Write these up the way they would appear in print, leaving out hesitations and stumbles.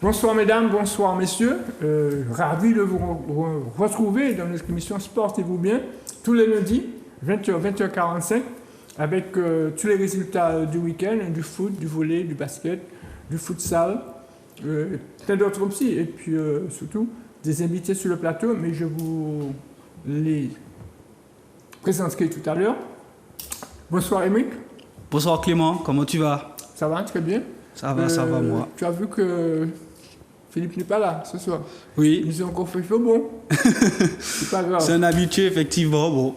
Bonsoir mesdames, bonsoir messieurs. Ravi de vous retrouver dans notre émission Sportez-vous bien tous les lundis, 20h, 20h45, avec tous les résultats du week-end, du foot, du volley, du basket, du futsal, plein d'autres aussi, et puis surtout des invités sur le plateau, mais je vous les présenterai tout à l'heure. Bonsoir Émeric. Bonsoir Clément, comment tu vas? Ça va, très bien. Ça va moi. Tu as vu que Philippe n'est pas là ce soir? Oui. Ils ont encore fait bon. C'est pas grave. C'est un habitué, effectivement. Bon.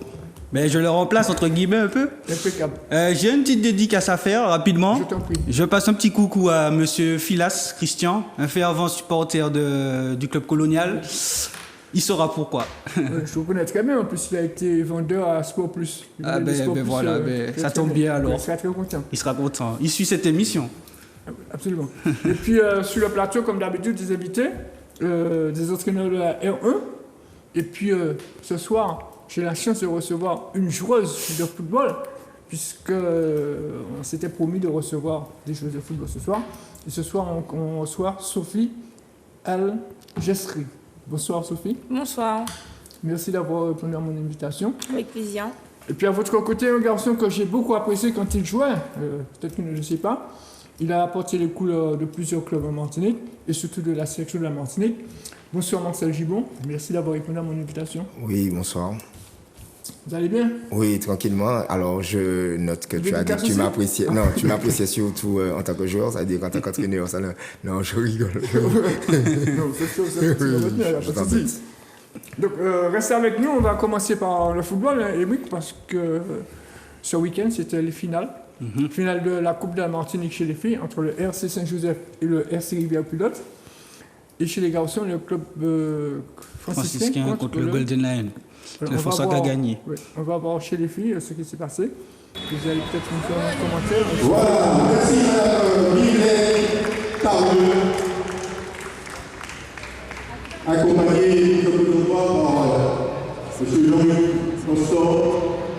Mais je le remplace entre guillemets un peu. Impeccable. J'ai une petite dédicace à faire rapidement. Je t'en prie. Je passe un petit coucou à monsieur Filas Christian, un fervent supporter du club colonial. Il saura pourquoi. Je vous connais très bien. En plus, il a été vendeur à Sport Plus. Ça tombe bien alors. Il sera très content. Il sera content. Il suit cette émission. Absolument. Et puis, sur le plateau, comme d'habitude, des invités, des entraîneurs de la R1. Et puis, ce soir, j'ai la chance de recevoir une joueuse de football, puisque on s'était promis de recevoir des joueuses de football ce soir. Et ce soir, on reçoit Sophie Al-Jesri. Bonsoir Sophie. Bonsoir. Merci d'avoir répondu à mon invitation. Avec plaisir. Et puis à votre côté, un garçon que j'ai beaucoup apprécié quand il jouait, peut-être qu'il ne le sait pas, il a apporté les couleurs de plusieurs clubs en Martinique et surtout de la sélection de la Martinique. Bonsoir Marcel Gibon, merci d'avoir répondu à mon invitation. Oui, bonsoir. Vous allez bien? Oui, tranquillement. Alors, je note que tu as dit que tu m'appréciais. Non, tu m'appréciais surtout en tant que joueur, c'est-à-dire en tant qu'entraîneur. Ça, non, je rigole. Non, c'est pas de souci. Donc, restez avec nous. On va commencer par le football, Émeric, parce que ce week-end, c'était les finales. Finale de la Coupe de la Martinique chez les filles, entre le RC Saint-Joseph et le RC Rivière-Pilote. Et chez les garçons, le club franciscain contre le Golden Lion. Le Forçat a gagné. Oui, on va voir chez les filles ce qui s'est passé. Vous allez peut-être nous faire un commentaire. Voilà, merci Madame Mireille Tardieu, accompagnée comme nous le voit par M. Jean-Luc Constant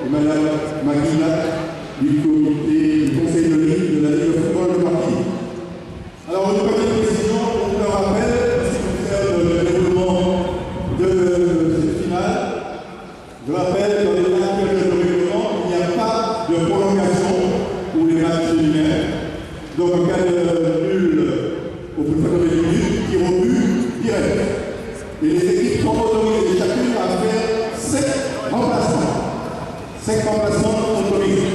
et Mme Maguila du comité du conseil de ligue de la Ligue de football de Martinique. Alors, une petite précision, on le rappelle, en ce qui concerne le déroulement de cette finale. Je rappelle que dans les actuels de règlement, il n'y a pas de prolongation pour les matchs féminins. Donc, en cas de nul au plus faible des minutes, tir au but direct. Et les équipes sont autorisées chacune à faire 5 remplacements. 5 remplacements sont autorisés.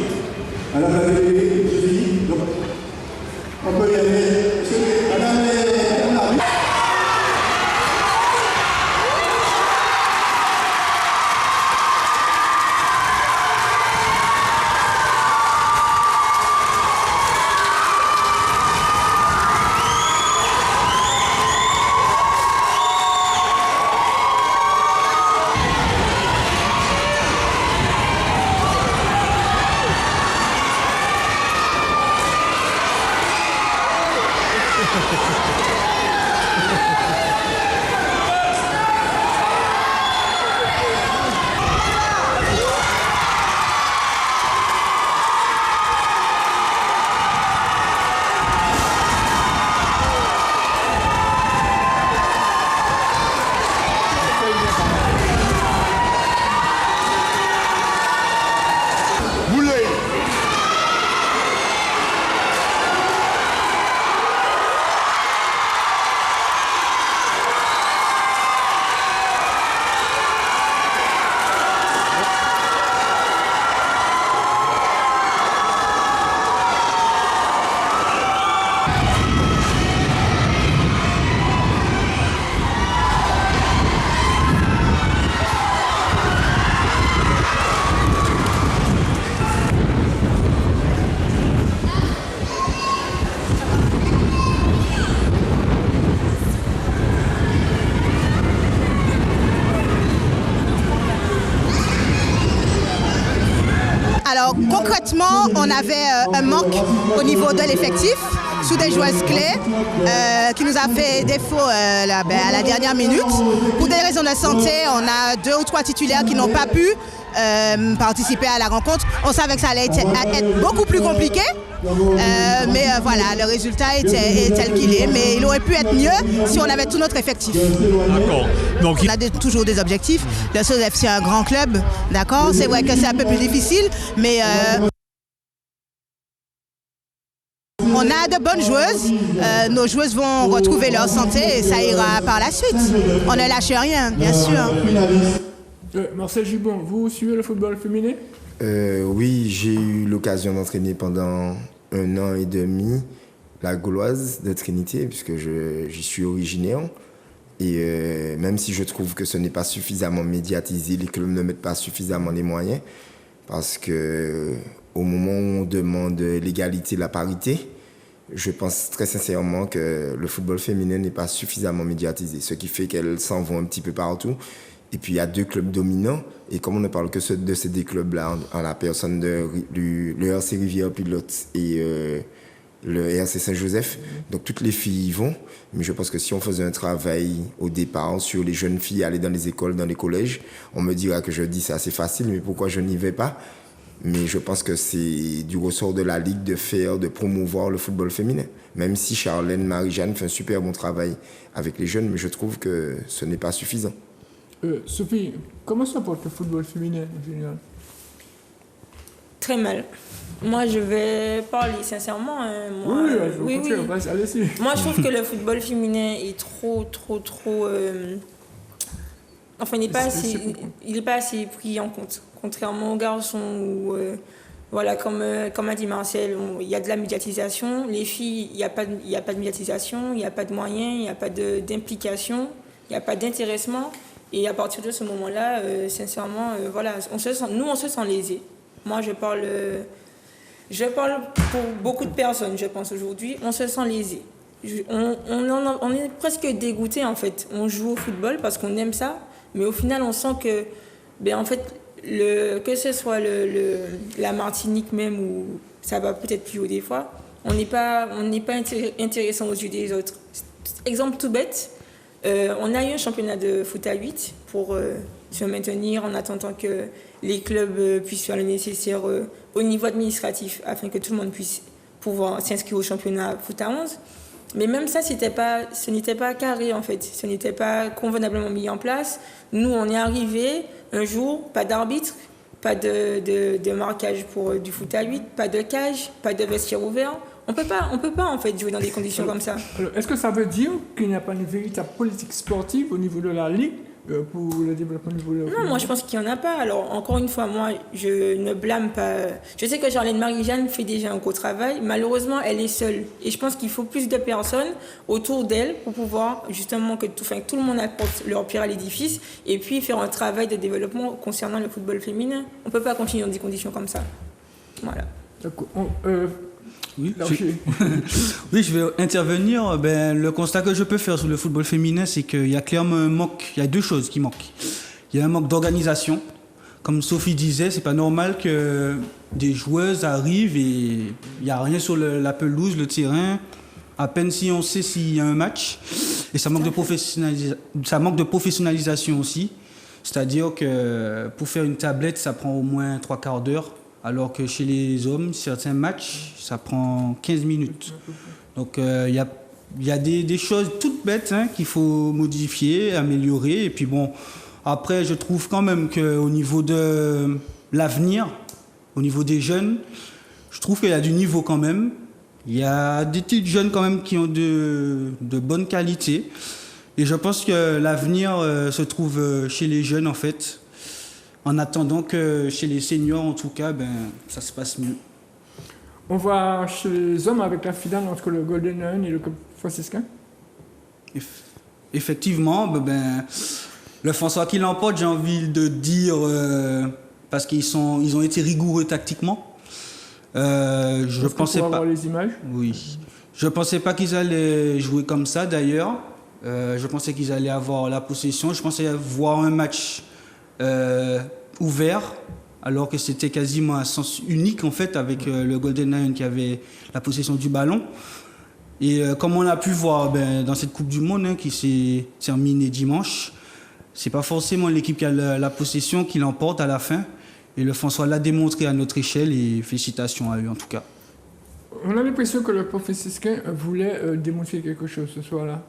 Madame la déléguée, je dis, donc, on peut y aller. Madame la Alors concrètement, on avait un manque au niveau de l'effectif. sous des joueuses clés qui nous a fait défaut à la dernière minute. Pour des raisons de santé, on a 2 ou 3 titulaires qui n'ont pas pu participer à la rencontre. On savait que ça allait être beaucoup plus compliqué. Mais voilà, le résultat est tel qu'il est. Mais il aurait pu être mieux si on avait tout notre effectif. D'accord. Donc, on a toujours des objectifs. Le SOSEF, c'est un grand club, d'accord. C'est vrai que c'est un peu plus difficile, mais on a de bonnes joueuses. Nos joueuses vont retrouver leur santé et ça ira par la suite. On ne lâche rien, bien sûr. Marcel Gibbon, vous suivez le football féminin? Oui, j'ai eu l'occasion d'entraîner pendant 1 an et demi la Gauloise de Trinité, puisque j'y suis originaire. Et même si je trouve que ce n'est pas suffisamment médiatisé, les clubs ne mettent pas suffisamment les moyens, parce que au moment où on demande l'égalité, la parité, je pense très sincèrement que le football féminin n'est pas suffisamment médiatisé, ce qui fait qu'elles s'en vont un petit peu partout. Et puis il y a 2 clubs dominants, et comme on ne parle que de ces 2 clubs-là, en la personne de le RC Rivière Pilote et le RC Saint-Joseph, donc toutes les filles y vont. Mais je pense que si on faisait un travail au départ sur les jeunes filles, aller dans les écoles, dans les collèges, on me dira que je dis c'est assez facile, mais pourquoi je n'y vais pas? Mais je pense que c'est du ressort de la Ligue de promouvoir le football féminin. Même si Charlène, Marie-Jeanne fait un super bon travail avec les jeunes, mais je trouve que ce n'est pas suffisant. Sophie, comment ça porte le football féminin en général? Très mal. Moi, je vais parler sincèrement. Oui, allez-y. Moi, je trouve que le football féminin est trop... Enfin, il n'est pas assez pris en compte. Contrairement aux garçons où, voilà, comme a dit Marcel, il y a de la médiatisation. Les filles, il n'y a pas de médiatisation, il n'y a pas de moyens, il n'y a pas d'implication, il n'y a pas d'intéressement. Et à partir de ce moment-là, sincèrement, voilà, on se sent lésés. Moi, je parle pour beaucoup de personnes, je pense, aujourd'hui. On se sent lésés. On est presque dégoûtés, en fait. On joue au football parce qu'on aime ça, mais au final, on sent que, en fait, que ce soit la Martinique même, où ça va peut-être plus haut des fois, on n'est pas intéressant aux yeux des autres. Exemple tout bête, on a eu un championnat de foot à 8 pour se maintenir en attendant que les clubs puissent faire le nécessaire au niveau administratif afin que tout le monde puisse pouvoir s'inscrire au championnat foot à 11. Mais même ça, ce n'était pas carré en fait, ce n'était pas convenablement mis en place. Nous, on est arrivés un jour, pas d'arbitre, pas de marquage pour du foot à 8, pas de cage, pas de vestiaire ouvert. On peut pas en fait jouer dans des conditions comme ça. Alors, est-ce que ça veut dire qu'il n'y a pas une véritable politique sportive au niveau de la Ligue pour le développement du football? Non, moi je pense qu'il n'y en a pas. Alors encore une fois, moi je ne blâme pas. Je sais que Charlène Marie-Jeanne fait déjà un gros travail. Malheureusement, elle est seule. Et je pense qu'il faut plus de personnes autour d'elle pour pouvoir justement que tout le monde apporte leur pierre à l'édifice et puis faire un travail de développement concernant le football féminin. On ne peut pas continuer dans des conditions comme ça. Voilà. D'accord. Oui, je vais intervenir. Le constat que je peux faire sur le football féminin, c'est qu'il y a clairement un manque. Il y a 2 choses qui manquent. Il y a un manque d'organisation. Comme Sophie disait, c'est pas normal que des joueuses arrivent et il n'y a rien sur la pelouse, le terrain. À peine si on sait s'il y a un match. Et ça manque de professionnalisation aussi. C'est-à-dire que pour faire une tablette, ça prend au moins 3/4 d'heure. Alors que chez les hommes, certains matchs, ça prend 15 minutes. Donc il y a des choses toutes bêtes qu'il faut modifier, améliorer. Et puis bon, après, je trouve quand même qu'au niveau de l'avenir, au niveau des jeunes, je trouve qu'il y a du niveau quand même. Il y a des petites jeunes quand même qui ont de bonnes qualités. Et je pense que l'avenir se trouve chez les jeunes en fait. En attendant que chez les seniors, en tout cas, ça se passe mieux. On va chez les hommes avec la finale entre le Golden Lion et le Club Franciscain. Effectivement, le François qui l'emporte, j'ai envie de dire, parce qu'ils ont été rigoureux tactiquement. Je pensais pas. Avoir les images. Oui. Je pensais pas qu'ils allaient jouer comme ça d'ailleurs. Je pensais qu'ils allaient avoir la possession. Je pensais voir un match ouvert, alors que c'était quasiment un sens unique en fait avec le Golden Lion qui avait la possession du ballon. Et comme on a pu voir dans cette Coupe du Monde qui s'est terminée dimanche, c'est pas forcément l'équipe qui a la possession qui l'emporte à la fin. Et le François l'a démontré à notre échelle et félicitations à eux en tout cas. On a l'impression que le professeur voulait démontrer quelque chose ce soir-là.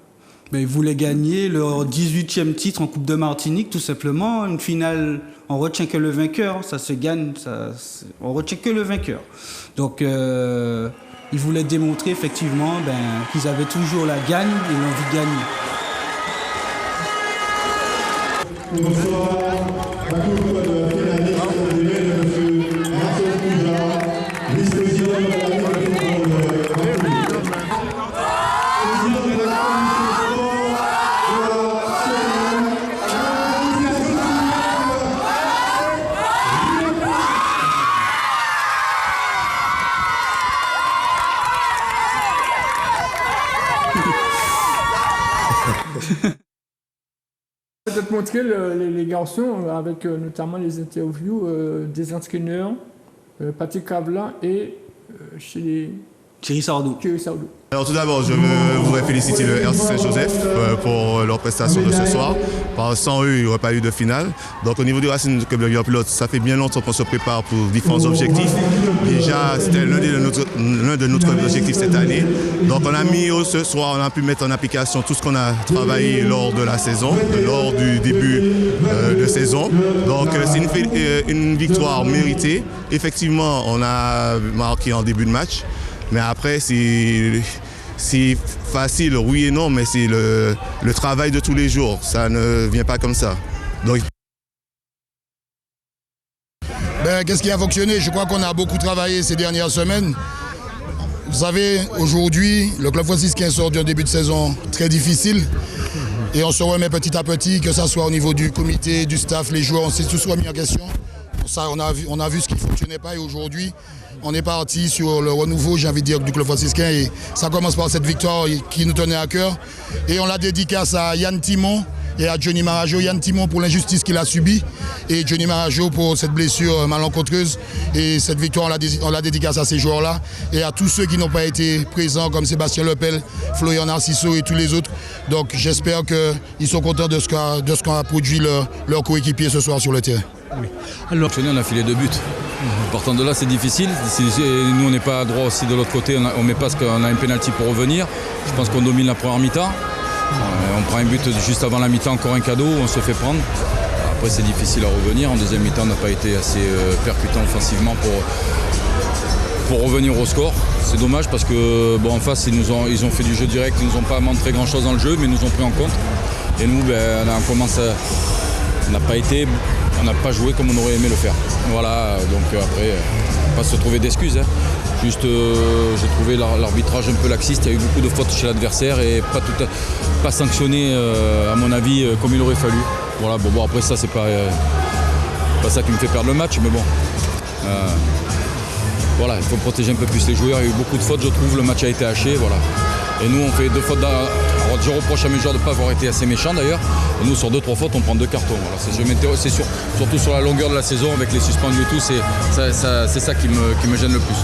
Ils voulaient gagner leur 18e titre en Coupe de Martinique, tout simplement. Une finale, on retient que le vainqueur, ça se gagne, on retient que le vainqueur. Donc, ils voulaient démontrer effectivement qu'ils avaient toujours la gagne et l'envie de gagner. Bonsoir, la coupe de finaliste de M. Marcel Poujard, vice-président de la Ligue de football. Peut-être montrer les garçons avec notamment les interviews des entraîneurs, Patrick Cavla et chez Thierry Sardou. Alors tout d'abord, je voudrais féliciter le RC Saint-Joseph pour leur prestation de ce soir. Sans eux, il n'y aurait pas eu de finale. Donc au niveau du Racing Club de Rivière-Pilote, ça fait bien longtemps qu'on se prépare pour différents objectifs. Déjà, c'était l'un de nos objectifs cette année. Donc on a mis ce soir, on a pu mettre en application tout ce qu'on a travaillé lors de la saison, lors du début de saison. Donc c'est une victoire méritée. Effectivement, on a marqué en début de match. Mais après, c'est facile, oui et non, mais c'est le travail de tous les jours. Ça ne vient pas comme ça. Donc... Qu'est-ce qui a fonctionné? Je crois qu'on a beaucoup travaillé ces dernières semaines. Vous savez, aujourd'hui, le club franciscain sort d'un début de saison très difficile. Et on se remet petit à petit, que ce soit au niveau du comité, du staff, les joueurs, on s'est tous remis en question. Ça, on a vu ce qui ne fonctionnait pas et aujourd'hui, on est parti sur le renouveau, j'ai envie de dire, du club franciscain. Et ça commence par cette victoire qui nous tenait à cœur. Et on la dédicace à Yann Timon et à Johnny Marajo. Yann Timon pour l'injustice qu'il a subie et Johnny Marajo pour cette blessure malencontreuse. Et cette victoire, on la dédicace à ces joueurs-là et à tous ceux qui n'ont pas été présents comme Sébastien Lepel, Florian Narciso et tous les autres. Donc j'espère qu'ils sont contents de ce qu'a produit leur coéquipier ce soir sur le terrain. Oui. Alors, on a filé 2 buts. Partant de là, c'est difficile. Nous, on n'est pas droit aussi de l'autre côté. On met pas parce qu'on a un pénalty pour revenir. Je pense qu'on domine la première mi-temps. On prend un but juste avant la mi-temps, encore un cadeau, on se fait prendre. Après, c'est difficile à revenir. En deuxième mi-temps, on n'a pas été assez percutant offensivement pour revenir au score. C'est dommage parce que en face, ils ont fait du jeu direct. Ils nous ont pas montré grand-chose dans le jeu, mais ils nous ont pris en compte. Et nous, on n'a pas joué comme on aurait aimé le faire. Voilà, donc après, pas se trouver d'excuses. Juste, j'ai trouvé l'arbitrage un peu laxiste. Il y a eu beaucoup de fautes chez l'adversaire et pas sanctionné, à mon avis, comme il aurait fallu. Voilà, après ça, c'est pas ça qui me fait perdre le match, mais bon. Voilà, il faut protéger un peu plus les joueurs. Il y a eu beaucoup de fautes, je trouve. Le match a été haché, voilà. Et nous, on fait 2 fautes. Alors, je reproche à mes joueurs de ne pas avoir été assez méchants d'ailleurs. Et nous, sur 2-3 fautes, on prend 2 cartons. Voilà. C'est surtout sur la longueur de la saison, avec les suspendus et tout, c'est ça qui me gêne le plus.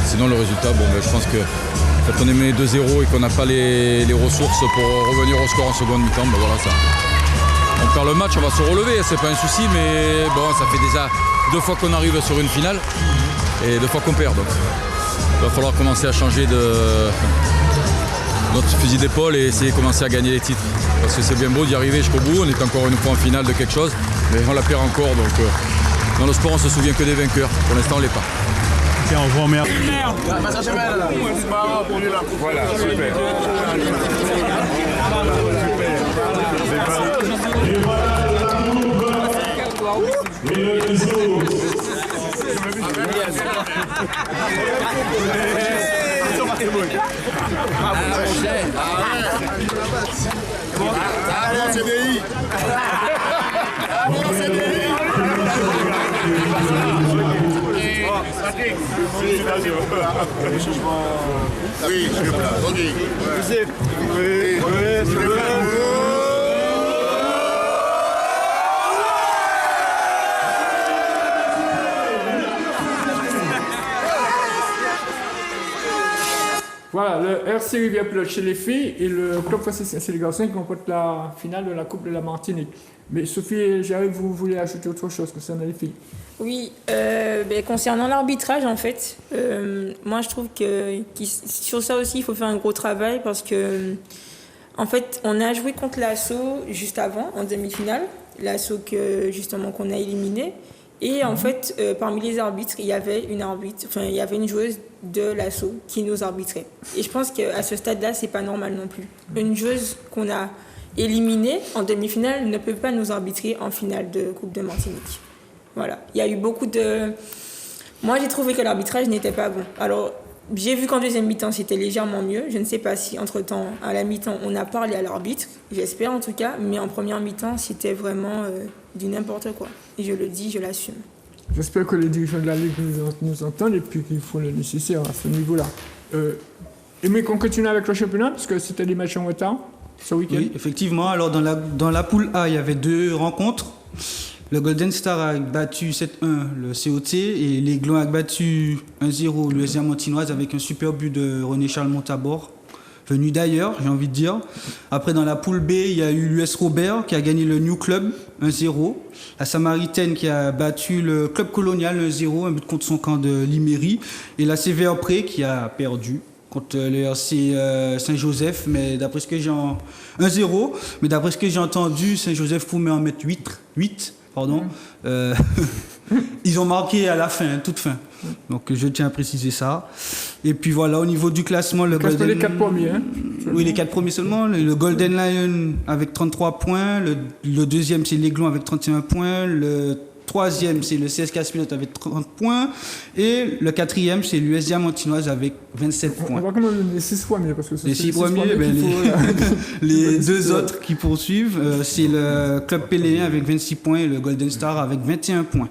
Sinon, le résultat, je pense que quand on est mené 2-0 et qu'on n'a pas les ressources pour revenir au score en seconde mi-temps, voilà ça. On perd le match, on va se relever, c'est pas un souci, mais ça fait déjà 2 fois qu'on arrive sur une finale et 2 fois qu'on perd. Donc, il va falloir commencer à changer notre fusil d'épaule et essayer de commencer à gagner les titres. Parce que c'est bien beau d'y arriver jusqu'au bout, on est encore une fois en finale de quelque chose, mais on la perd encore. Donc dans le sport, on se souvient que des vainqueurs. Pour l'instant, on ne l'est pas. Tiens, on vous remercie. Voilà, super. Oui, je suis là. Ok. Voilà, le RC Rivière-Pilote chez les filles et le Club Franciscain chez les garçons qui remportent la finale de la Coupe de la Martinique. Mais Sophie, j'arrive, vous voulez ajouter autre chose concernant les filles? Oui, concernant l'arbitrage, en fait, moi je trouve que sur ça aussi, il faut faire un gros travail parce que, en fait, on a joué contre l'Assaut juste avant, en demi-finale, l'Assaut qu'on a éliminé. Et en fait, parmi les arbitres, il y avait une joueuse de l'Assaut qui nous arbitrait. Et je pense qu'à ce stade-là, c'est pas normal non plus. Une joueuse qu'on a éliminée en demi-finale ne peut pas nous arbitrer en finale de Coupe de Martinique. Voilà. Il y a eu beaucoup de... Moi, j'ai trouvé que l'arbitrage n'était pas bon. Alors, j'ai vu qu'en deuxième mi-temps, c'était légèrement mieux. Je ne sais pas si, entre-temps, à la mi-temps, on a parlé à l'arbitre. J'espère, en tout cas. Mais en première mi-temps, c'était vraiment du n'importe quoi. Et je le dis, je l'assume. J'espère que les dirigeants de la Ligue nous entendent et puis qu'ils font le nécessaire à ce niveau-là. Mais qu'on continue avec le championnat, parce que c'était des matchs en retard ce week-end. Oui, effectivement. Alors, dans la poule A, il y avait 2 rencontres. Le Golden Star a battu 7-1 le COT et l'Aiglon a battu 1-0 l'USA Montinoise avec un super but de René-Charles Montabor, venu d'ailleurs, j'ai envie de dire. Après, dans la poule B, il y a eu l'US Robert qui a gagné le New Club 1-0. La Samaritaine qui a battu le Club Colonial 1-0, un but contre son camp de Liméry. Et la CVR Pré qui a perdu contre le RC Saint-Joseph, mais d'après ce que j'ai 1-0, mais d'après ce que j'ai entendu, Saint-Joseph pouvait en mettre 8. Ils ont marqué à la fin, toute fin. Donc je tiens à préciser ça. Et puis voilà, au niveau du classement, le Golden... les 4 premiers, hein? Oui, les 4 premiers seulement. Le Golden Lion avec 33 points. Le deuxième, c'est l'Aiglon avec 31 points. Le troisième, c'est le CSK Spilot avec 30 points. Et le quatrième, c'est l'US Diamantinoise avec 27 points. On va quand même les 6 premiers, parce que c'est les 6 premiers, les 2 autres qui poursuivent, c'est le Club Péléen avec 26 points et le Golden Star avec 21 points.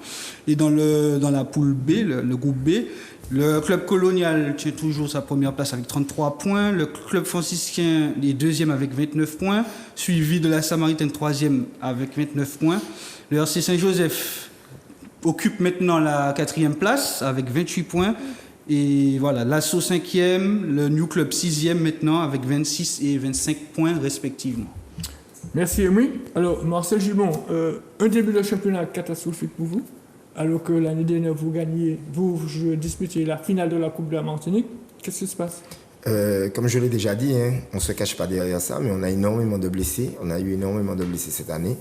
Et dans la poule B, le groupe B, le Club Colonial tient toujours sa première place avec 33 points. Le Club Franciscain est deuxième avec 29 points, suivi de la Samaritaine troisième avec 29 points. Le RC Saint-Joseph occupe maintenant la 4e place avec 28 points. Et voilà, l'Assaut 5e, le New Club 6e maintenant avec 26 et 25 points respectivement. Merci, Amy. Alors, Marcel Gimon, un début de championnat catastrophique pour vous, alors que l'année dernière, vous disputez la finale de la Coupe de la Martinique. Qu'est-ce qui se passe? Comme je l'ai déjà dit, on ne se cache pas derrière ça, mais on a énormément de blessés. On a eu énormément de blessés cette année.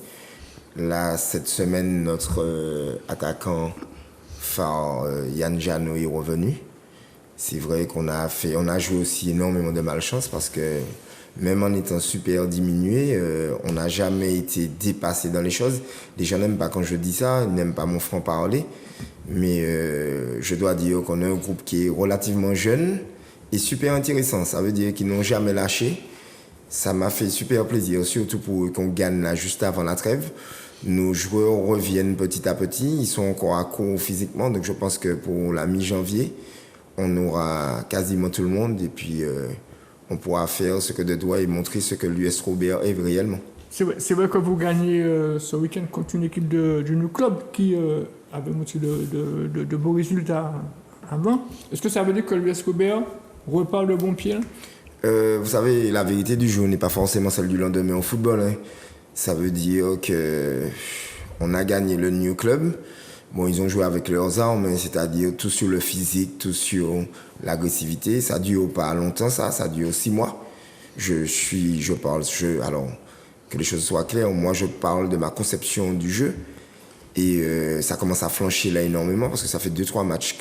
Là, cette semaine, notre attaquant phare, Yann Jano, est revenu. C'est vrai qu'on a joué aussi énormément de malchance parce que même en étant super diminué, on n'a jamais été dépassé dans les choses. Les gens n'aiment pas quand je dis ça, ils n'aiment pas mon franc-parler. Mais je dois dire qu'on a un groupe qui est relativement jeune et super intéressant. Ça veut dire qu'ils n'ont jamais lâché. Ça m'a fait super plaisir, surtout pour eux qu'on gagne là juste avant la trêve. Nos joueurs reviennent petit à petit, ils sont encore à court physiquement, donc je pense que pour la mi-janvier, on aura quasiment tout le monde et puis on pourra faire ce que de droit et montrer ce que l'US Robert est réellement. C'est vrai que vous gagnez ce week-end contre une équipe du New Club qui avait montré de beaux résultats avant. Est-ce que ça veut dire que l'US Robert repart de bon pied? Vous savez, la vérité du jour n'est pas forcément celle du lendemain au football. Ça veut dire qu'on a gagné le New Club. Bon, ils ont joué avec leurs armes, c'est-à-dire tout sur le physique, tout sur l'agressivité. Ça dure pas longtemps, ça dure 6 mois. Alors, que les choses soient claires, moi je parle de ma conception du jeu. Et ça commence à flancher là énormément parce que ça fait 2-3 matchs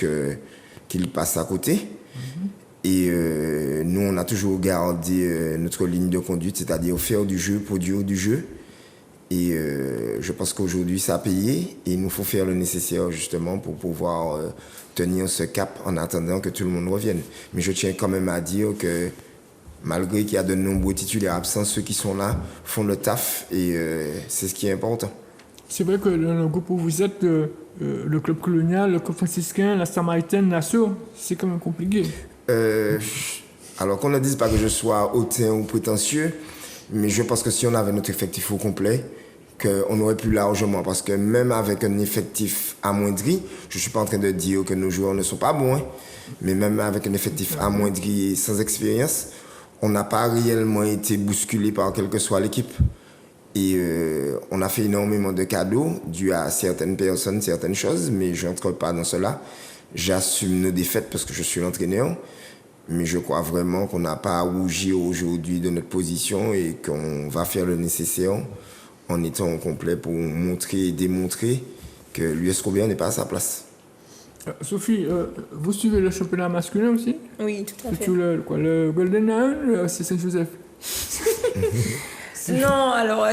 qu'ils passent à côté. Et nous, on a toujours gardé notre ligne de conduite, c'est-à-dire faire du jeu, produire du jeu. Et je pense qu'aujourd'hui, ça a payé. Et il nous faut faire le nécessaire, justement, pour pouvoir tenir ce cap en attendant que tout le monde revienne. Mais je tiens quand même à dire que malgré qu'il y a de nombreux titulaires absents, ceux qui sont là font le taf. Et c'est ce qui est important. C'est vrai que dans le groupe où vous êtes, le Club Colonial, le Club Franciscain, la Samaritaine, l'Assaut, c'est quand même compliqué. Alors qu'on ne dise pas que je sois hautain ou prétentieux, mais je pense que si on avait notre effectif au complet, qu'on aurait pu largement, parce que même avec un effectif amoindri, je ne suis pas en train de dire que nos joueurs ne sont pas bons, hein, mais même avec un effectif amoindri et sans expérience, on n'a pas réellement été bousculé par quelle que soit l'équipe. Et on a fait énormément de cadeaux dus à certaines personnes, certaines choses, mais je n'entre pas dans cela. J'assume nos défaites parce que je suis l'entraîneur, mais je crois vraiment qu'on n'a pas à rougir aujourd'hui de notre position et qu'on va faire le nécessaire en étant au complet pour montrer et démontrer que l'US Robert n'est pas à sa place. Sophie, vous suivez le championnat masculin aussi? Oui, tout à fait. Le Golden Lion, c'est Saint-Joseph? Non, alors,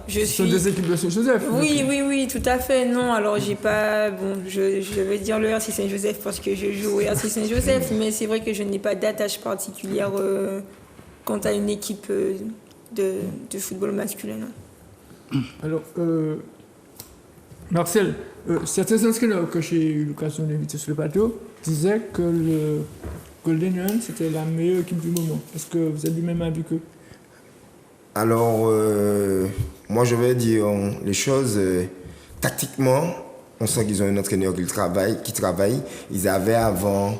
je Ce suis... sont des équipes de Saint-Joseph? Oui, tout à fait. Non, alors j'ai pas... Bon, je vais dire le RC Saint-Joseph parce que je joue au RC Saint-Joseph, mais c'est vrai que je n'ai pas d'attache particulière quant à une équipe de football masculin. Non. Alors, Marcel, certains entraîneurs que j'ai eu l'occasion d'inviter sur le plateau disaient que le Golden Lion, c'était la meilleure équipe du moment. Est-ce que vous êtes du même avis qu'eux? Alors, moi je vais dire les choses tactiquement. On sent qu'ils ont un entraîneur qui travaille. Ils avaient avant,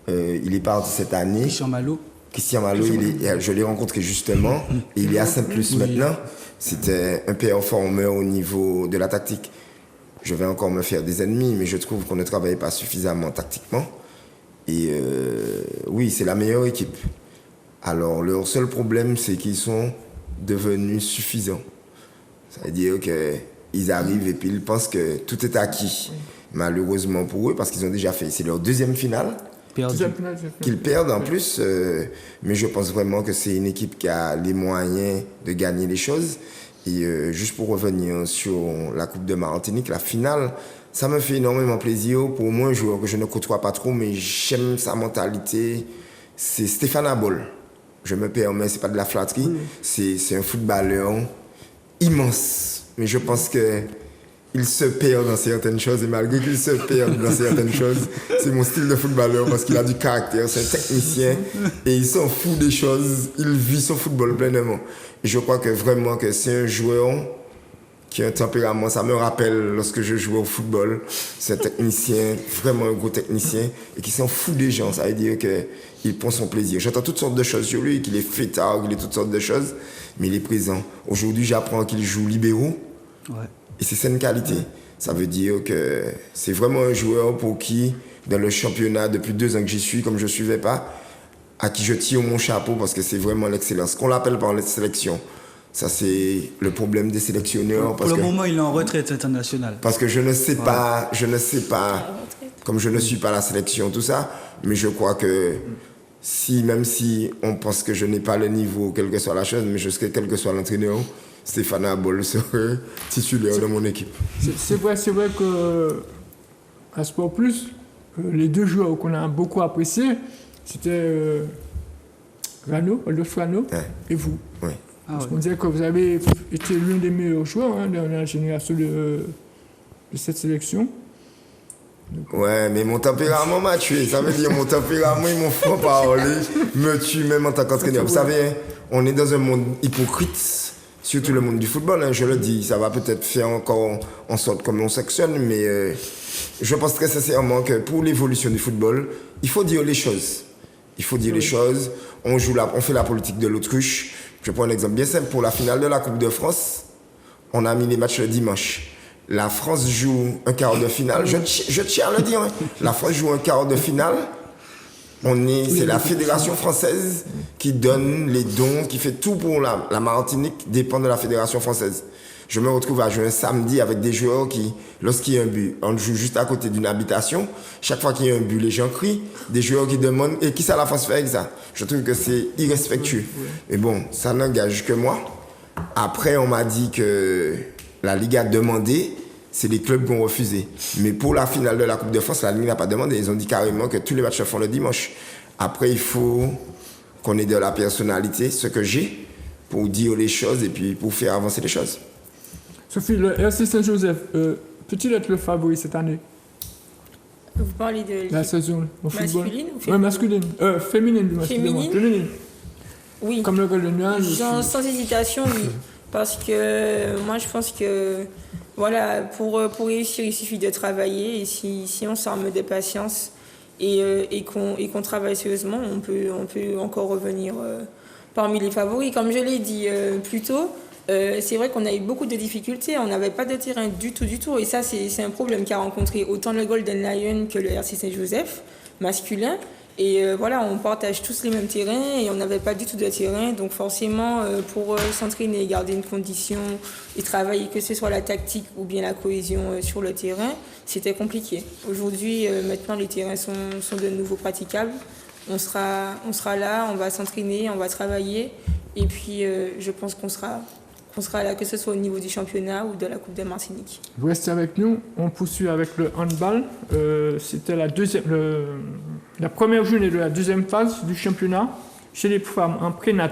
il est parti cette année. Christian Malo, je l'ai rencontré justement. Et il est à Saint-Plus maintenant. C'était un performeur au niveau de la tactique. Je vais encore me faire des ennemis, mais je trouve qu'on ne travaillait pas suffisamment tactiquement. Et oui, c'est la meilleure équipe. Alors, leur seul problème, c'est qu'ils sont devenus suffisants. Ça veut dire qu'ils arrivent et puis ils pensent que tout est acquis. Malheureusement pour eux, parce qu'ils ont déjà fait. C'est leur deuxième finale. Qu'ils perdent en plus. Mais je pense vraiment que c'est une équipe qui a les moyens de gagner les choses. Et juste pour revenir sur la Coupe de Martinique, la finale, ça me fait énormément plaisir. Pour moi, un joueur que je ne côtoie pas trop, mais j'aime sa mentalité, c'est Stéphane Abol. Je me permets, c'est pas de la flatterie, c'est un footballeur immense. Mais je pense qu'il se perd dans certaines choses, et malgré qu'il se perde dans certaines choses, c'est mon style de footballeur parce qu'il a du caractère, c'est un technicien et il s'en fout des choses, il vit son football pleinement. Et je crois que vraiment que c'est un joueur qui a un tempérament, ça me rappelle lorsque je jouais au football, c'est un technicien, vraiment un gros technicien, et qui s'en fout des gens, ça veut dire qu'il prend son plaisir. J'entends toutes sortes de choses sur lui, qu'il est fêtard, qu'il est toutes sortes de choses, mais il est présent. Aujourd'hui, j'apprends qu'il joue libéraux, et c'est une qualité. Ça veut dire que c'est vraiment un joueur pour qui, dans le championnat, depuis 2 ans que j'y suis, comme je ne suivais pas, à qui je tire mon chapeau parce que c'est vraiment l'excellence. Qu'on l'appelle par la sélection. Ça, c'est le problème des sélectionneurs. Pour le moment, il est en retraite internationale. Parce que je ne sais pas, comme je ne suis pas la sélection, tout ça, mais je crois que même si on pense que je n'ai pas le niveau, quelle que soit la chose, mais je serai, quel que soit l'entraîneur, Stéphane Abol serait titulaire de mon équipe. C'est vrai que à Sport Plus, les 2 joueurs qu'on a beaucoup appréciés, c'était Adolphe Rano et vous. Oui. Parce qu'on disait que vous avez été l'un des meilleurs joueurs dans la génération de cette sélection. Ouais, mais mon tempérament m'a tué. Ça veut dire mon tempérament et mon franc-parler me tuent même en tant qu'entraîneur. Vous savez, on est dans un monde hypocrite, surtout le monde du football, je le dis. Ça va peut-être faire encore en sorte comme on sectionne, mais je pense très sincèrement que pour l'évolution du football, il faut dire les choses. Il faut dire les choses. On fait la politique de l'autruche. Je prends un exemple bien simple. Pour la finale de la Coupe de France, on a mis les matchs le dimanche. La France joue un quart de finale. Je tiens à le dire. La France joue un quart de finale. C'est la Fédération française qui donne les dons, qui fait tout pour la Martinique, dépend de la Fédération française. Je me retrouve à jouer un samedi avec des joueurs qui, lorsqu'il y a un but, on joue juste à côté d'une habitation. Chaque fois qu'il y a un but, les gens crient. Des joueurs qui demandent « Et qui ça la France fait avec ça ?» Je trouve que c'est irrespectueux. Mais bon, ça n'engage que moi. Après, on m'a dit que la Ligue a demandé, c'est les clubs qui ont refusé. Mais pour la finale de la Coupe de France, la Ligue n'a pas demandé. Ils ont dit carrément que tous les matchs se font le dimanche. Après, il faut qu'on ait de la personnalité, ce que j'ai, pour dire les choses et puis pour faire avancer les choses. Sophie, le RC Saint-Joseph, peut-il être le favori cette année? Vous parlez de la saison au football? Masculine ou féminine? Masculine. Féminine. Féminine. Féminine. Oui. Comme le Golden Lion. Sans hésitation, oui. Parce que moi, je pense que voilà, pour réussir, il suffit de travailler. Et si on s'arme de patience et qu'on travaille sérieusement, on peut encore revenir parmi les favoris. Comme je l'ai dit plus tôt, c'est vrai qu'on a eu beaucoup de difficultés. On n'avait pas de terrain du tout. Et ça, c'est un problème qu'a rencontré autant le Golden Lion que le RC Saint-Joseph masculin. Et voilà, on partage tous les mêmes terrains et on n'avait pas du tout de terrain. Donc forcément, pour s'entraîner, garder une condition et travailler, que ce soit la tactique ou bien la cohésion sur le terrain, c'était compliqué. Aujourd'hui, maintenant, les terrains sont de nouveau praticables. On sera là, on va s'entraîner, on va travailler. Et puis, je pense qu'on sera là, que ce soit au niveau du championnat ou de la Coupe de Martinique. Vous restez avec nous, on poursuit avec le handball. C'était la première journée de la deuxième phase du championnat chez les femmes en prénat.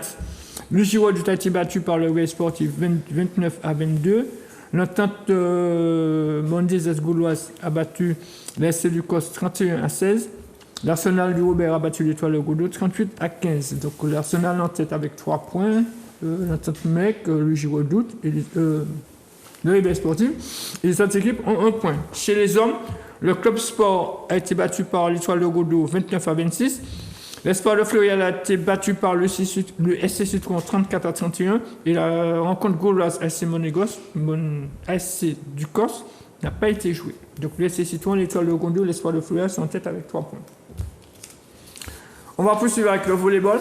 Le Giraudout a été battu par le Réveil Sportif 29-22. L'entente mondaise gauloise a battu l'SC du COS 31-16. L'Arsenal du Robert a battu l'Étoile de Godeau 38-15. Donc l'Arsenal en tête avec 3 points. L'entente mec, le Giraudout et le Réveil Sportif. Et les autres équipes ont 1 point. Chez les hommes, le Club Sport a été battu par l'Étoile de Godeau 29-26. L'Espoir de Fleurial a été battu par le SC Citron 34-31. Et la rencontre gauloise SC Monégos, SC du Corse, n'a pas été jouée. Donc le SC Citron, l'Étoile de Godeau, l'Espoir de Fleurial sont en tête avec 3 points. On va poursuivre avec le volleyball.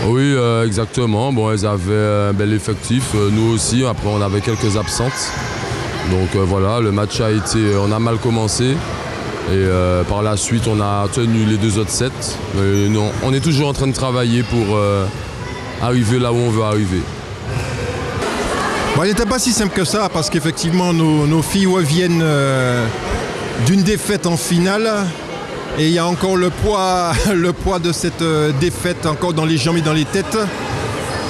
Oui, exactement. Bon, elles avaient un bel effectif. Nous aussi. Après, on avait quelques absentes. Donc voilà, le match a été... On a mal commencé. Et par la suite, on a tenu les 2 autres sets. Mais non, on est toujours en train de travailler pour arriver là où on veut arriver. Bon, il n'était pas si simple que ça parce qu'effectivement, nos filles reviennent d'une défaite en finale. Et il y a encore le poids de cette défaite encore dans les jambes et dans les têtes.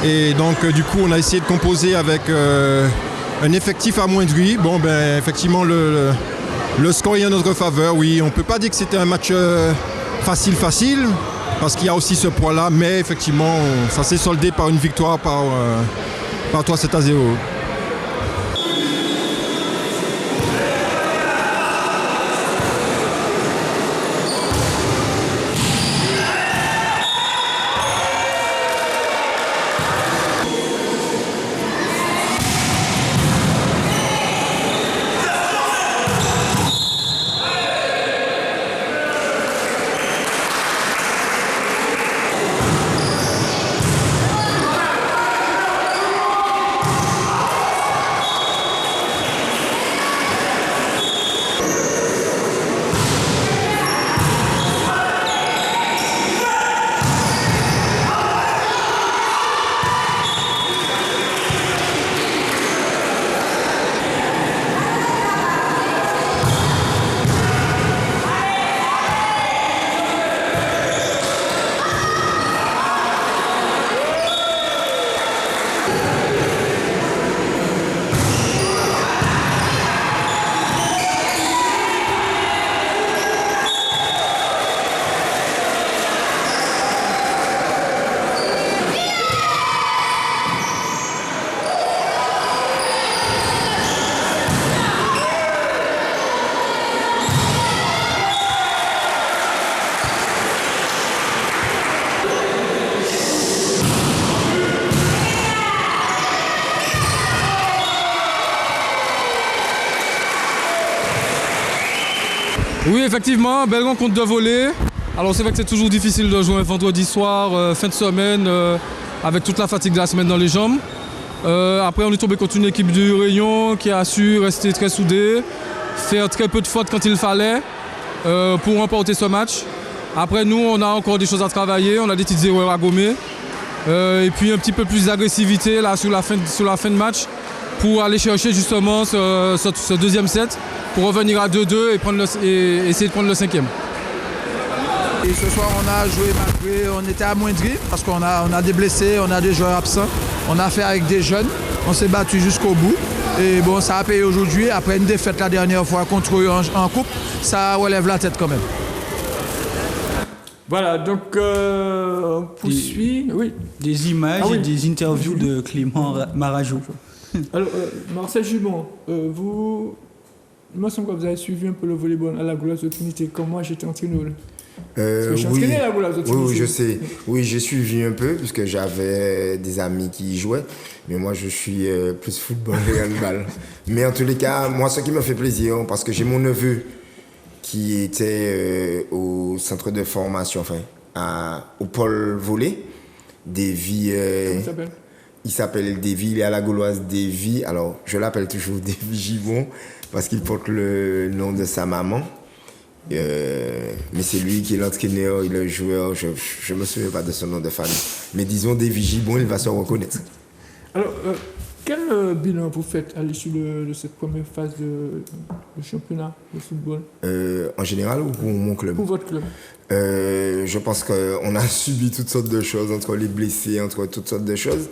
Et donc du coup on a essayé de composer avec un effectif amoindri. Bon ben effectivement le score est en notre faveur, oui. On ne peut pas dire que c'était un match facile parce qu'il y a aussi ce poids-là. Mais effectivement ça s'est soldé par une victoire par 3-7-0. effectivement, belle rencontre de volley. Alors c'est vrai que c'est toujours difficile de jouer un vendredi soir, fin de semaine, avec toute la fatigue de la semaine dans les jambes. Après on est tombé contre une équipe du Réunion qui a su rester très soudée, faire très peu de fautes quand il fallait pour remporter ce match. Après nous on a encore des choses à travailler, on a des petites erreurs à gommer. Et puis un petit peu plus d'agressivité là sur la fin de match pour aller chercher justement ce deuxième set pour revenir à 2-2 et essayer de prendre le 5e. Et ce soir, on a joué malgré, on était amoindri parce qu'on a des blessés, on a des joueurs absents. On a fait avec des jeunes, on s'est battu jusqu'au bout. Et bon, ça a payé aujourd'hui. Après une défaite la dernière fois contre eux en coupe, ça relève la tête quand même. Voilà, donc on poursuit. Oui. Des images et des interviews de Clément Marajou. Alors, Marcel Gibon, vous, il me semble que vous avez suivi un peu le volleyball à la Gauloise de Trinité, comme moi j'étais entraîneur. Oui, je sais. Oui, j'ai suivi un peu puisque j'avais des amis qui y jouaient. Mais moi, je suis plus football et handball. Mais en tous les cas, moi, ce qui me fait plaisir, parce que j'ai mon neveu qui était au centre de formation, au pôle volley, Davy. Il s'appelle Davy, il est à la Gauloise Davy. Alors, je l'appelle toujours Davy Gibon parce qu'il porte le nom de sa maman. Mais c'est lui qui est l'entraîneur et le joueur. Je ne me souviens pas de son nom de famille. Mais disons Davy Gibon, il va se reconnaître. Alors, quel bilan vous faites à l'issue de cette première phase de championnat de football? En général ou pour mon club? Pour votre club. Je pense qu'on a subi toutes sortes de choses, entre les blessés, entre toutes sortes de choses.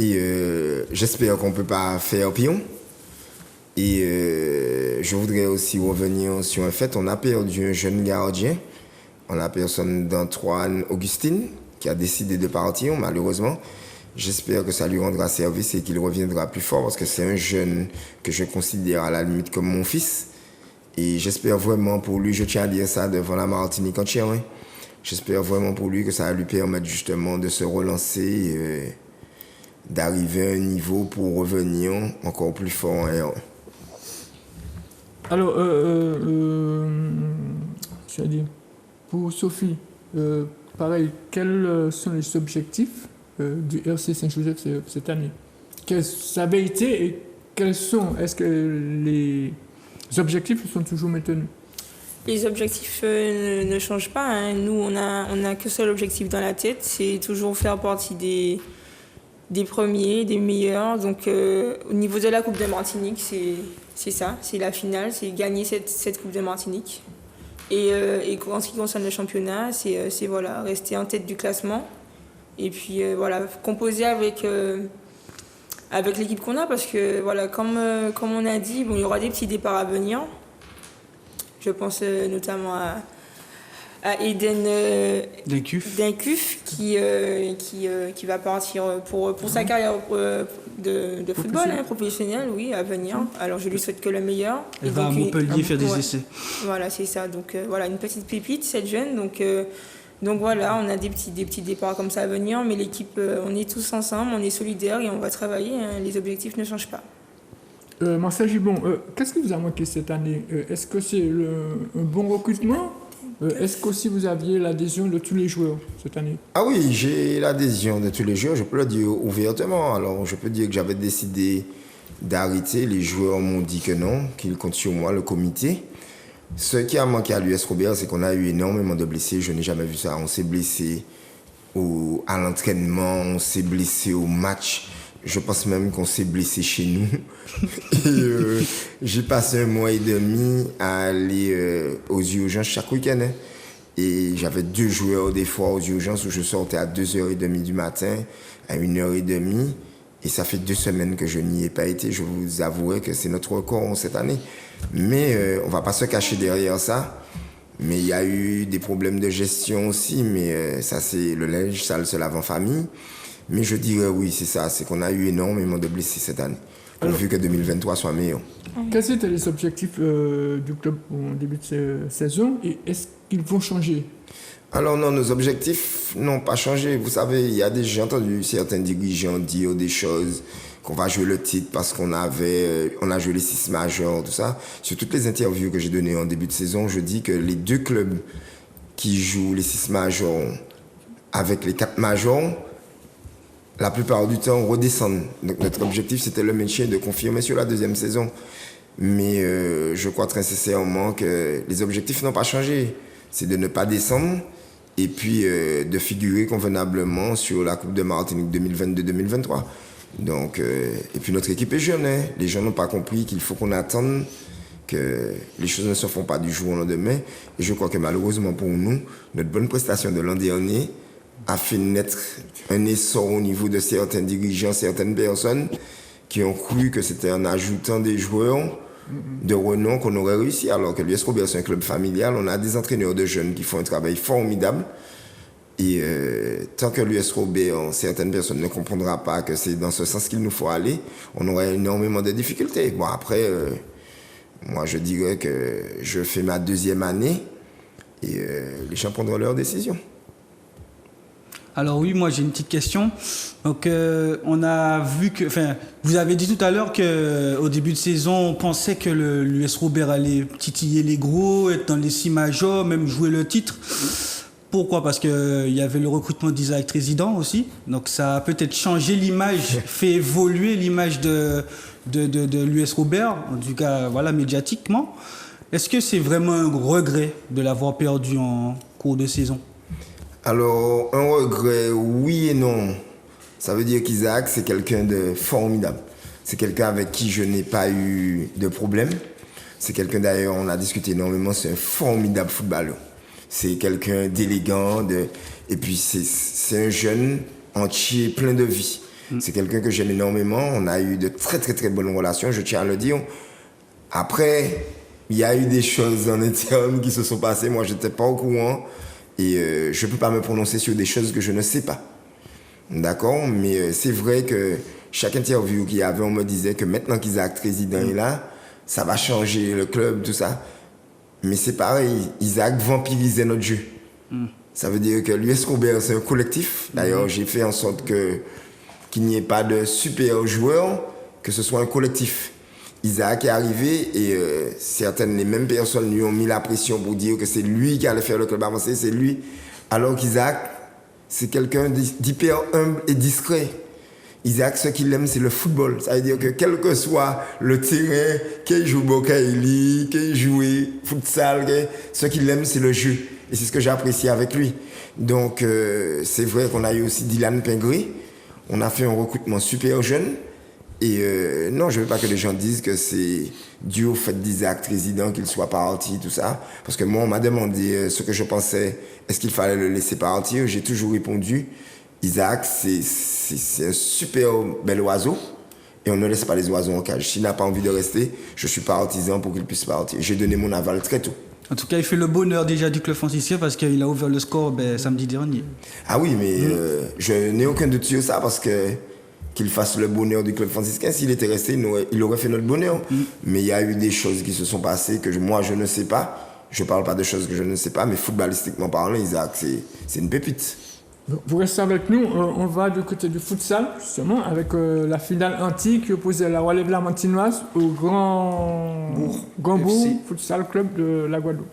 Et j'espère qu'on ne peut pas faire pire. Et je voudrais aussi revenir sur un fait. On a perdu un jeune gardien, en la personne d'Antoine Augustine, qui a décidé de partir, malheureusement. J'espère que ça lui rendra service et qu'il reviendra plus fort, parce que c'est un jeune que je considère à la limite comme mon fils. Et j'espère vraiment pour lui, je tiens à dire ça devant la Martinique entière, hein. J'espère vraiment pour lui que ça va lui permettre justement de se relancer, d'arriver à un niveau pour revenir encore plus fort en R1. Alors, je vais dire, pour Sophie, pareil, quels sont les objectifs du RC Saint-Joseph cette année? Quels ça avait été et quels sont? Est-ce que les objectifs sont toujours maintenus? Les objectifs ne changent pas, hein. Nous, on a qu'un seul objectif dans la tête, c'est toujours faire partie des premiers, des meilleurs. Donc, au niveau de la Coupe de Martinique, c'est ça, c'est la finale, c'est gagner cette Coupe de Martinique. Et en ce qui concerne le championnat, c'est voilà, rester en tête du classement. Et puis voilà, composer avec l'équipe qu'on a, parce que voilà, comme on a dit, bon, il y aura des petits départs à venir. Je pense notamment à Eden Denkuf qui va partir pour sa carrière de football professionnel, oui, à venir. Alors je lui souhaite que le meilleur. Elle va à Montpellier faire des essais. Voilà, c'est ça. Donc voilà, une petite pépite, cette jeune. Donc voilà, on a des petits départs comme ça à venir, mais l'équipe, on est tous ensemble, on est solidaires et on va travailler, hein. Les objectifs ne changent pas. Marcel Gibon, qu'est-ce qui vous a manqué cette année? Est-ce que c'est un bon recrutement? Est-ce qu'aussi vous aviez l'adhésion de tous les joueurs cette année? Ah oui, j'ai l'adhésion de tous les joueurs, je peux le dire ouvertement. Alors je peux dire que j'avais décidé d'arrêter, les joueurs m'ont dit que non, qu'ils comptent sur moi, le comité. Ce qui a manqué à l'US Robert, c'est qu'on a eu énormément de blessés, je n'ai jamais vu ça. On s'est blessé à l'entraînement, on s'est blessé au match. Je pense même qu'on s'est blessé chez nous. Et, j'ai passé 1 mois et demi à aller aux urgences chaque week-end. Hein. Et j'avais 2 joueurs des fois aux urgences où je sortais à 2h30 du matin, à 1h30. Et ça fait 2 semaines que je n'y ai pas été. Je vous avouerai que c'est notre record cette année. Mais on ne va pas se cacher derrière ça. Mais il y a eu des problèmes de gestion aussi. Mais ça, c'est le linge sale se lave en famille. Mais je dirais oui, c'est ça. C'est qu'on a eu énormément de blessés cette année. Pourvu que 2023 soit meilleur. Quels étaient les objectifs du club au début de saison et est-ce qu'ils vont changer? Alors non, nos objectifs n'ont pas changé. Vous savez, j'ai entendu certains dirigeants dire des choses qu'on va jouer le titre parce qu'on a joué les 6 majors, tout ça. Sur toutes les interviews que j'ai données en début de saison, je dis que les 2 clubs qui jouent les 6 majors avec les 4 majors, la plupart du temps redescendent. Donc notre objectif, c'était le maintien, de confirmer sur la 2e saison. Mais je crois très sincèrement que les objectifs n'ont pas changé. C'est de ne pas descendre et puis de figurer convenablement sur la Coupe de Martinique 2022-2023. Donc, et puis notre équipe est jeune. Hein. Les gens n'ont pas compris qu'il faut qu'on attende, que les choses ne se font pas du jour au lendemain. Et je crois que malheureusement pour nous, notre bonne prestation de l'an dernier a fait naître un essor au niveau de certains dirigeants, certaines personnes qui ont cru que c'était en ajoutant des joueurs de renom qu'on aurait réussi, alors que l'US Robert, c'est un club familial. On a des entraîneurs de jeunes qui font un travail formidable. Et tant que l'US Robert, certaines personnes ne comprendront pas que c'est dans ce sens qu'il nous faut aller, on aura énormément de difficultés. Bon, après, moi, je dirais que je fais ma 2e année et les gens prendront leurs décisions. Alors oui, moi j'ai une petite question. Donc on a vu que, vous avez dit tout à l'heure qu'au début de saison, on pensait que l'US Robert allait titiller les gros, être dans les 6 majors, même jouer le titre. Pourquoi ? Parce qu'il y avait le recrutement d'Isaac Trésident aussi. Donc ça a peut-être changé l'image, fait évoluer l'image de l'US Robert, en tout cas voilà, médiatiquement. Est-ce que c'est vraiment un regret de l'avoir perdu en cours de saison ? Alors, un regret, oui et non. Ça veut dire qu'Isaac, c'est quelqu'un de formidable. C'est quelqu'un avec qui je n'ai pas eu de problème. C'est quelqu'un, d'ailleurs, on a discuté énormément, c'est un formidable footballeur. C'est quelqu'un d'élégant, et puis c'est un jeune entier, plein de vie. C'est quelqu'un que j'aime énormément. On a eu de très, très, très bonnes relations, je tiens à le dire. Après, il y a eu des choses en interne qui se sont passées. Moi, je n'étais pas au courant. Et je ne peux pas me prononcer sur des choses que je ne sais pas. D'accord ? Mais c'est vrai que chaque interview qu'il y avait, on me disait que maintenant qu'Isaac Trésident est là, ça va changer le club, tout ça. Mais c'est pareil, Isaac vampirisait notre jeu. Ça veut dire que l'US Robert, c'est un collectif. D'ailleurs, j'ai fait en sorte qu'il n'y ait pas de super joueurs, que ce soit un collectif. Isaac est arrivé et les mêmes personnes lui ont mis la pression pour dire que c'est lui qui allait faire le club avancer, c'est lui. Alors qu'Isaac, c'est quelqu'un d'hyper humble et discret. Isaac, ce qu'il aime, c'est le football. Ça veut dire que quel que soit le terrain, qu'il joue Bokaïli, qu'il joue futsal, ce qu'il aime, c'est le jeu. Et c'est ce que j'ai apprécié avec lui. Donc, c'est vrai qu'on a eu aussi Dylan Pingré. On a fait un recrutement super jeune. Et non, je ne veux pas que les gens disent que c'est dû au fait d'Isaac Trésident qu'il soit parti, tout ça. Parce que moi, on m'a demandé ce que je pensais, est-ce qu'il fallait le laisser partir ? J'ai toujours répondu, Isaac, c'est un super bel oiseau. Et on ne laisse pas les oiseaux en cage. S'il n'a pas envie de rester, je suis partisan pour qu'il puisse partir. J'ai donné mon aval très tôt. En tout cas, il fait le bonheur déjà du club franciscain parce qu'il a ouvert le score samedi dernier. Ah oui, mais je n'ai aucun doute sur ça parce que qu'il fasse le bonheur du club franciscain. S'il était resté, il aurait fait notre bonheur. Mais il y a eu des choses qui se sont passées que moi, je ne sais pas. Je ne parle pas de choses que je ne sais pas, mais footballistiquement parlant, Isaac, c'est une pépite. Vous restez avec nous, on va du côté du futsal, justement, avec la finale antique qui opposait la Relève Lamantinoise au Gambourg Futsal Club de la Guadeloupe.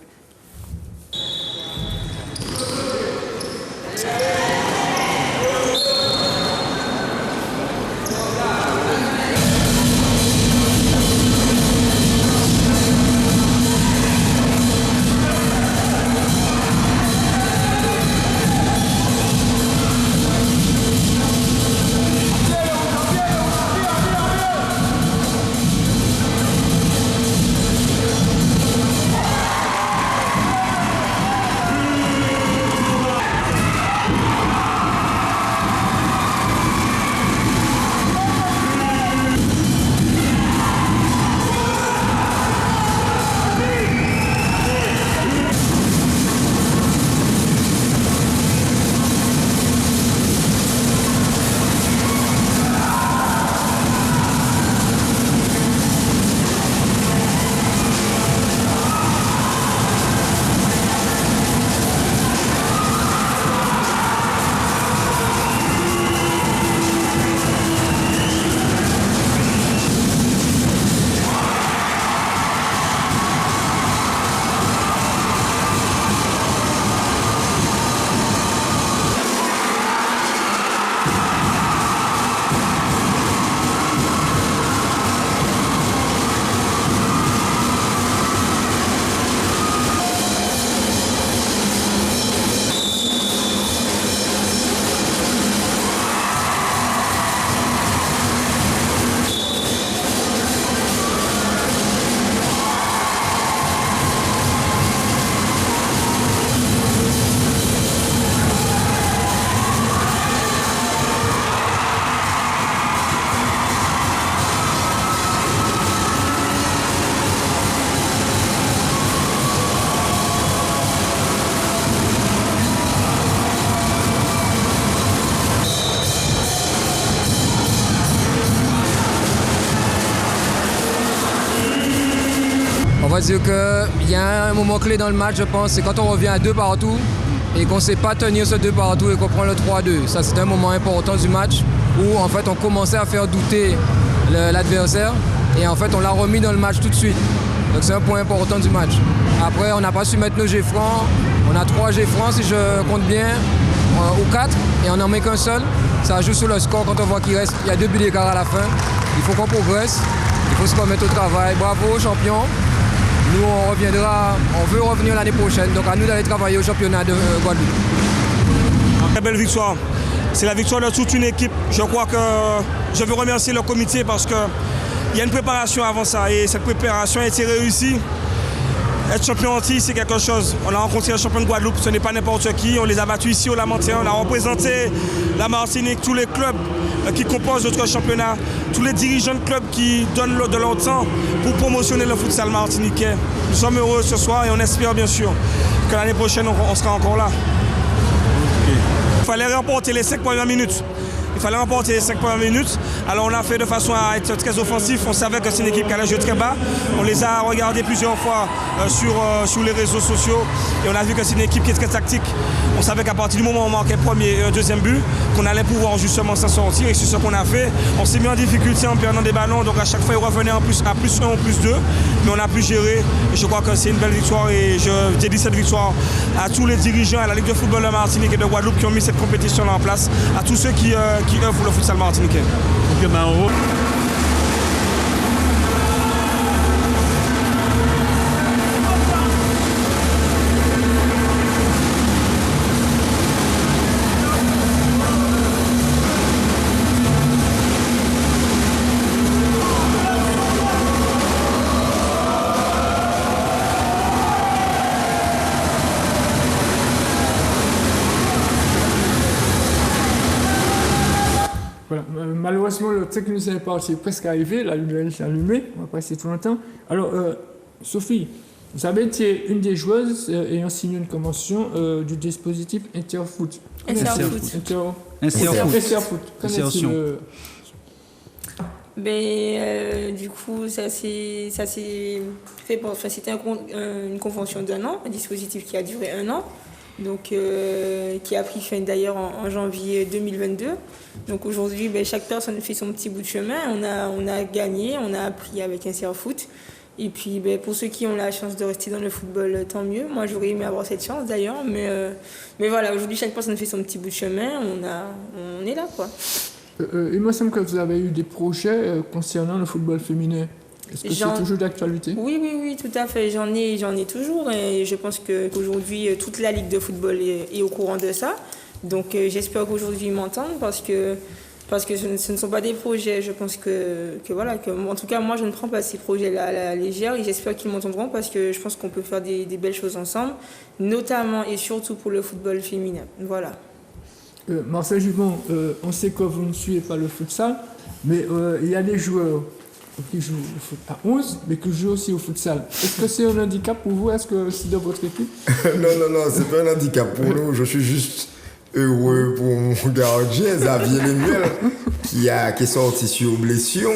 va dire qu'il y a un moment clé dans le match, je pense, c'est quand on revient à 2 partout et qu'on ne sait pas tenir ce 2 partout et qu'on prend le 3-2. Ça, c'est un moment important du match où, en fait, on commençait à faire douter l'adversaire et, en fait, on l'a remis dans le match tout de suite. Donc, c'est un point important du match. Après, on n'a pas su mettre nos jets francs. On a 3 jets francs, si je compte bien, ou 4, et on n'en met qu'un seul. Ça joue sur le score quand on voit qu'il reste, il y a 2 buts d'écart à la fin. Il faut qu'on progresse, il faut se remettre au travail. Bravo aux champions. Nous, on veut revenir l'année prochaine. Donc à nous d'aller travailler au championnat de Guadeloupe. Très belle victoire. C'est la victoire de toute une équipe. Je crois que je veux remercier le comité parce qu'il y a une préparation avant ça et cette préparation a été réussie. Être champion anti, c'est quelque chose. On a rencontré un champion de Guadeloupe, ce n'est pas n'importe qui. On les a battus ici au Lamentin. On a représenté la Martinique, tous les clubs qui composent notre championnat, tous les dirigeants de clubs qui donnent de leur temps pour promotionner le futsal martiniquais. Nous sommes heureux ce soir et on espère bien sûr que l'année prochaine, on sera encore là. Il fallait remporter les 5 premières minutes. Il fallait remporter les 5 premières minutes. Alors on a fait de façon à être très offensif. On savait que c'est une équipe qui allait jouer très bas. On les a regardés plusieurs fois sur les réseaux sociaux. Et on a vu que c'est une équipe qui est très tactique. On savait qu'à partir du moment où on marquait le premier et un deuxième but, qu'on allait pouvoir justement s'en sortir. Et c'est ce qu'on a fait. On s'est mis en difficulté en perdant des ballons. Donc à chaque fois, il revenait à plus 1 ou plus 2. Mais on a pu gérer. Et je crois que c'est une belle victoire. Et je dédie cette victoire à tous les dirigeants, à la Ligue de football de Martinique et de Guadeloupe qui ont mis cette compétition en place. À tous ceux qui œuvrent pour le futsal martiniquais. Voilà. Malheureusement, le technicien est parti, presque arrivé, la lumière s'est allumée, on va pas rester tout longtemps. Alors, Sophie, vous avez été une des joueuses ayant signé une convention du dispositif Interfoot. Interfoot. Du coup, ça s'est fait pour. Enfin, c'était une convention d'1 an, un dispositif qui a duré 1 an. Donc, qui a pris fin d'ailleurs en janvier 2022. Donc aujourd'hui, chaque personne fait son petit bout de chemin. On a gagné, on a appris avec Interfoot. Et puis pour ceux qui ont la chance de rester dans le football, tant mieux. Moi, j'aurais aimé avoir cette chance d'ailleurs. Mais voilà, aujourd'hui, chaque personne fait son petit bout de chemin. On est là, quoi. Il me semble que vous avez eu des projets concernant le football féminin. Est-ce que c'est toujours d'actualité ? Oui, tout à fait. J'en ai toujours. Et je pense qu'aujourd'hui, toute la Ligue de football est au courant de ça. Donc j'espère qu'aujourd'hui, ils m'entendent parce que ce ne sont pas des projets. Je pense en tout cas, moi, je ne prends pas ces projets-là à la légère. Et j'espère qu'ils m'entendront parce que je pense qu'on peut faire des belles choses ensemble, notamment et surtout pour le football féminin. Voilà. Marcel Jubon, on sait que vous ne suivez pas le futsal, mais il y a des joueurs qui jouent au foot à 11, mais qui jouent aussi au futsal. Est-ce que c'est un handicap pour vous ? Est-ce que c'est dans votre équipe ? Non, c'est pas un handicap pour nous. Je suis juste heureux pour mon gardien, Xavier Lemuel, qui est sorti sur blessure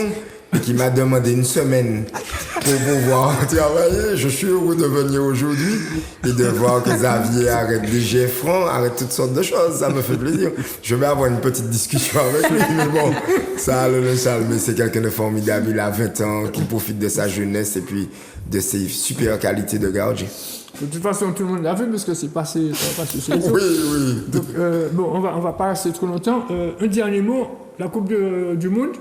et qui m'a demandé une semaine pour pouvoir travailler. Je suis heureux de venir aujourd'hui et de voir que Xavier arrête des jets francs, arrête toutes sortes de choses. Ça me fait plaisir. Je vais avoir une petite discussion avec lui, mais bon, ça, mais c'est quelqu'un de formidable. Il a 20 ans, qui profite de sa jeunesse et puis de ses super qualités de gardien. De toute façon, tout le monde l'a vu parce que c'est passé sur les autres. Oui. Donc, on va pas rester trop longtemps. Un dernier mot, la Coupe du Monde,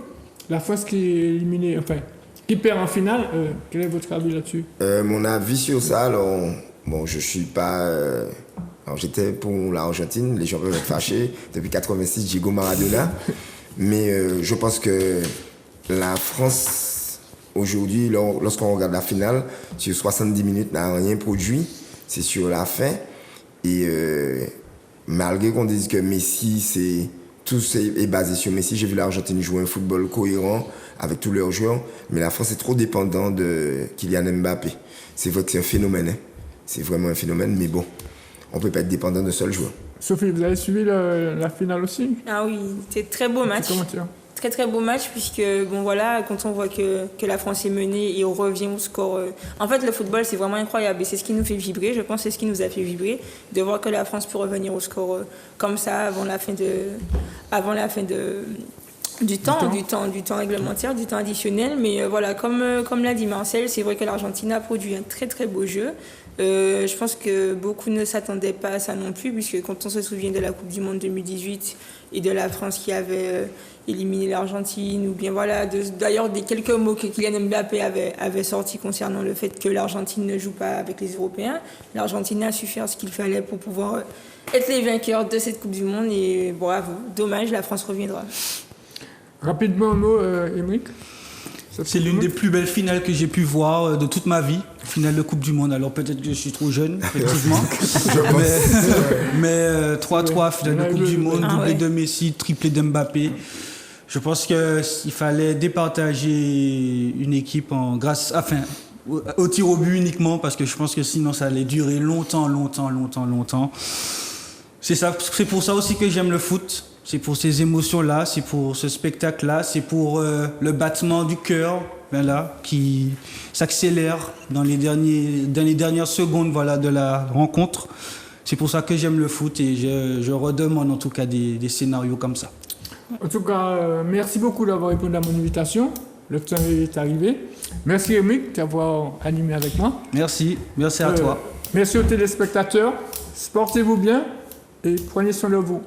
la France qui est éliminée, qui perd en finale, quel est votre avis là-dessus ? Mon avis sur ça, alors, je suis pas... alors, j'étais pour l'Argentine, les gens peuvent être fâchés. Depuis 86, Diego Maradona. Mais je pense que la France, aujourd'hui, lorsqu'on regarde la finale, sur 70 minutes, n'a rien produit. C'est sur la fin. Et malgré qu'on dise que Messi, tout est basé sur Messi, j'ai vu l'Argentine jouer un football cohérent avec tous leurs joueurs. Mais la France est trop dépendante de Kylian Mbappé. C'est vrai que c'est un phénomène. Hein. C'est vraiment un phénomène, mais bon, on ne peut pas être dépendant d'un seul joueur. Sophie, vous avez suivi la finale aussi ? Ah oui, c'était très beau match. très très beau match puisque bon voilà, quand on voit que la France est menée et on revient au score. En fait, le football c'est vraiment incroyable et c'est ce qui nous fait vibrer. Je pense que c'est ce qui nous a fait vibrer de voir que la France peut revenir au score comme ça avant la fin du temps réglementaire, du temps additionnel. Mais voilà, comme l'a dit Marcel, c'est vrai que l'Argentine a produit un très très beau jeu. Je pense que beaucoup ne s'attendaient pas à ça non plus, puisque quand on se souvient de la Coupe du Monde 2018 et de la France qui avait éliminé l'Argentine, ou bien voilà, d'ailleurs des quelques mots que Kylian Mbappé avait sortis concernant le fait que l'Argentine ne joue pas avec les Européens, l'Argentine a su faire ce qu'il fallait pour pouvoir être les vainqueurs de cette Coupe du Monde et bravo, dommage, la France reviendra. Rapidement un mot, Émeric. C'est l'une des plus belles finales que j'ai pu voir de toute ma vie, finale de Coupe du Monde. Alors peut-être que je suis trop jeune, effectivement, mais 3-3, finale de Coupe du Monde, doublé de Messi, triplé d'Mbappé. Je pense qu'il fallait départager une équipe au tir au but uniquement, parce que je pense que sinon ça allait durer longtemps. C'est pour ça aussi que j'aime le foot. C'est pour ces émotions-là, c'est pour ce spectacle-là, c'est pour le battement du cœur qui s'accélère dans les dernières secondes de la rencontre. C'est pour ça que j'aime le foot et je redemande en tout cas des scénarios comme ça. En tout cas, merci beaucoup d'avoir répondu à mon invitation. Le temps est arrivé. Merci Émeric d'avoir animé avec moi. Merci à toi. Merci aux téléspectateurs. Portez-vous bien et prenez soin de vous.